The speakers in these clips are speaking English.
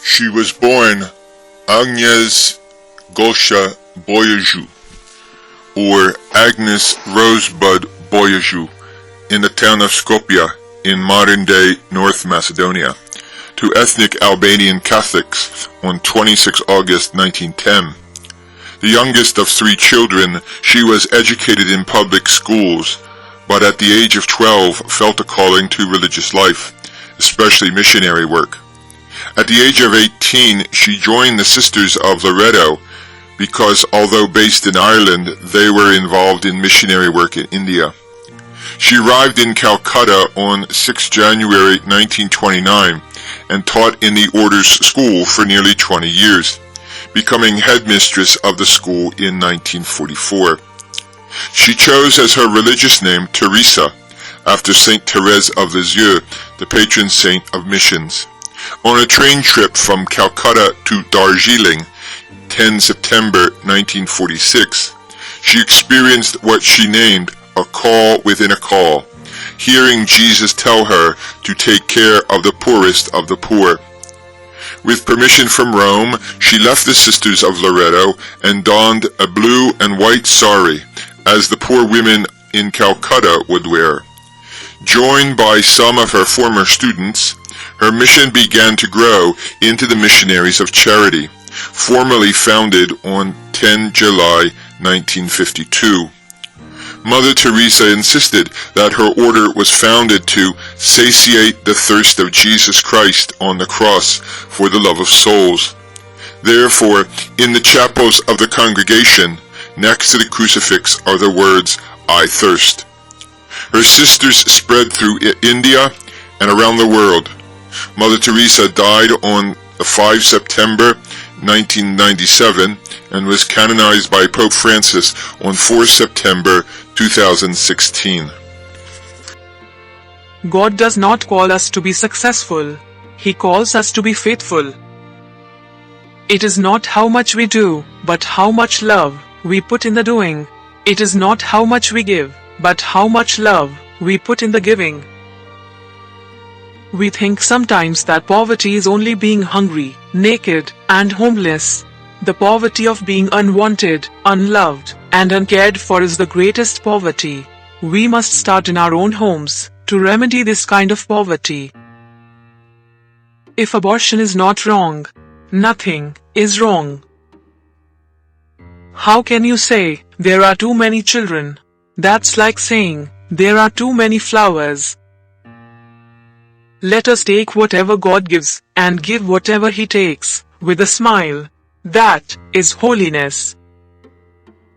She was born Agnes Gosha Boyajou, or Agnes Rosebud Boyajou, in the town of Skopje in modern-day North Macedonia, to ethnic Albanian Catholics on 26 August 1910. The youngest of 3 children, she was educated in public schools, but at the age of 12 felt a calling to religious life, especially missionary work. At the age of 18, she joined the Sisters of Loreto because, although based in Ireland, they were involved in missionary work in India. She arrived in Calcutta on 6 January 1929 and taught in the Orders School for nearly 20 years, becoming headmistress of the school in 1944. She chose as her religious name Teresa, after Saint Teresa of Lisieux, the patron saint of missions. On a train trip from Calcutta to Darjeeling, 10 September 1946, she experienced what she named a call within a call, hearing Jesus tell her to take care of the poorest of the poor. With permission from Rome, she left the Sisters of Loreto and donned a blue and white sari, as the poor women in Calcutta would wear. Joined by some of her former students, her mission began to grow into the Missionaries of Charity, formally founded on 10 July 1952. Mother Teresa insisted that her order was founded to satiate the thirst of Jesus Christ on the cross for the love of souls. Therefore, in the chapels of the congregation, next to the crucifix are the words, "I thirst." Her sisters spread through India and around the world. Mother Teresa died on 5 September 1997 and was canonized by Pope Francis on 4 September 2016. God does not call us to be successful. He calls us to be faithful. It is not how much we do, but how much love we put in the doing. It is not how much we give, but how much love we put in the giving. We think sometimes that poverty is only being hungry, naked, and homeless. The poverty of being unwanted, unloved, and uncared for is the greatest poverty. We must start in our own homes to remedy this kind of poverty. If abortion is not wrong, nothing is wrong. How can you say, there are too many children? That's like saying, there are too many flowers. Let us take whatever God gives, and give whatever He takes, with a smile. That is holiness.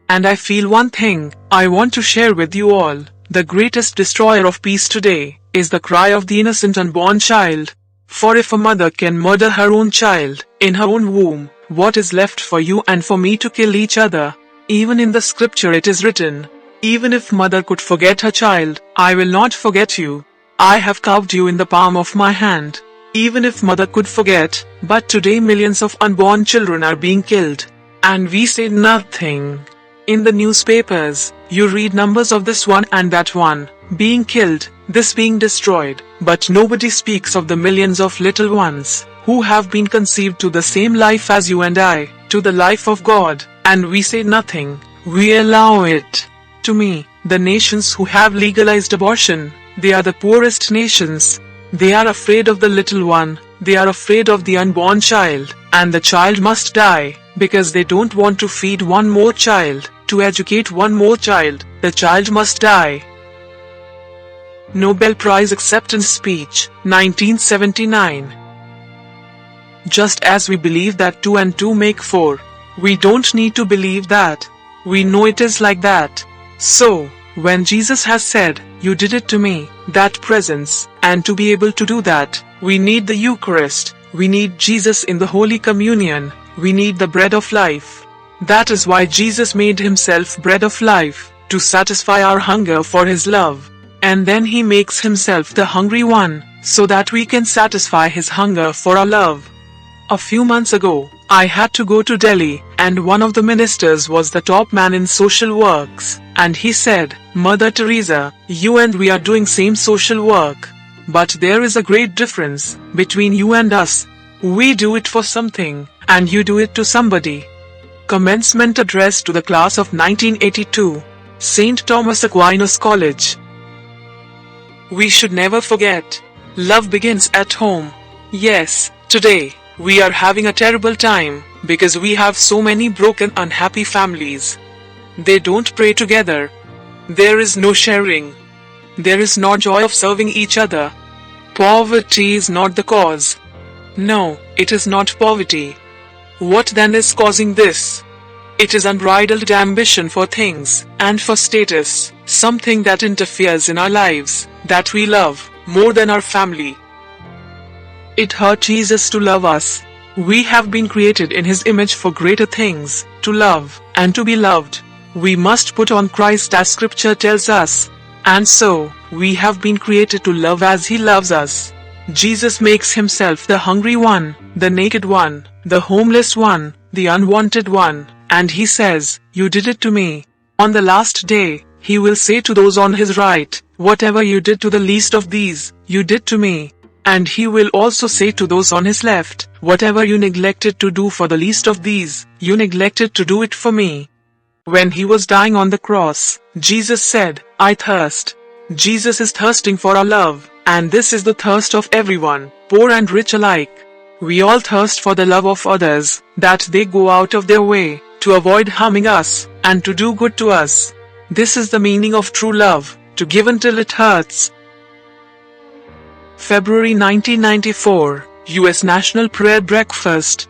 And I feel one thing I want to share with you all. The greatest destroyer of peace today is the cry of the innocent unborn child. For if a mother can murder her own child in her own womb, what is left for you and for me to kill each other? Even in the scripture it is written, even if mother could forget her child, I will not forget you. I have carved you in the palm of my hand. Even if mother could forget, but today millions of unborn children are being killed. And we say nothing. In the newspapers, you read numbers of this one and that one being killed, this being destroyed, but nobody speaks of the millions of little ones who have been conceived to the same life as you and I, to the life of God, and we say nothing. We allow it. To me, the nations who have legalized abortion, they are the poorest nations. They are afraid of the little one, they are afraid of the unborn child, and the child must die, because they don't want to feed one more child, to educate one more child, the child must die. Nobel Prize Acceptance Speech, 1979. Just as we believe that 2 and 2 make 4, we don't need to believe that. We know it is like that. So, when Jesus has said, "You did it to me," that presence, and to be able to do that, we need the Eucharist, we need Jesus in the Holy Communion, we need the bread of life. That is why Jesus made Himself bread of life, to satisfy our hunger for His love. And then He makes Himself the hungry one, so that we can satisfy His hunger for our love. A few months ago, I had to go to Delhi, and one of the ministers was the top man in social works, and he said, "Mother Teresa, you and we are doing same social work. But there is a great difference between you and us. We do it for something, and you do it to somebody. Commencement address to the class of 1982, St. Thomas Aquinas College. We should never forget, love begins at home. Yes, today, we are having a terrible time, because we have so many broken, unhappy families. They don't pray together. There is no sharing. There is no joy of serving each other. Poverty is not the cause. No, it is not poverty. What then is causing this? It is unbridled ambition for things, and for status, something that interferes in our lives, that we love, more than our family. It hurt Jesus to love us. We have been created in His image for greater things, to love, and to be loved. We must put on Christ as Scripture tells us. And so, we have been created to love as He loves us. Jesus makes Himself the hungry one, the naked one, the homeless one, the unwanted one, and He says, "You did it to me." On the last day, He will say to those on His right, "Whatever you did to the least of these, you did to me." And He will also say to those on His left, "Whatever you neglected to do for the least of these, you neglected to do it for me." When He was dying on the cross, Jesus said, "I thirst." Jesus is thirsting for our love, and this is the thirst of everyone, poor and rich alike. We all thirst for the love of others, that they go out of their way to avoid harming us, and to do good to us. This is the meaning of true love, to give until it hurts. February 1994, U.S. National Prayer Breakfast.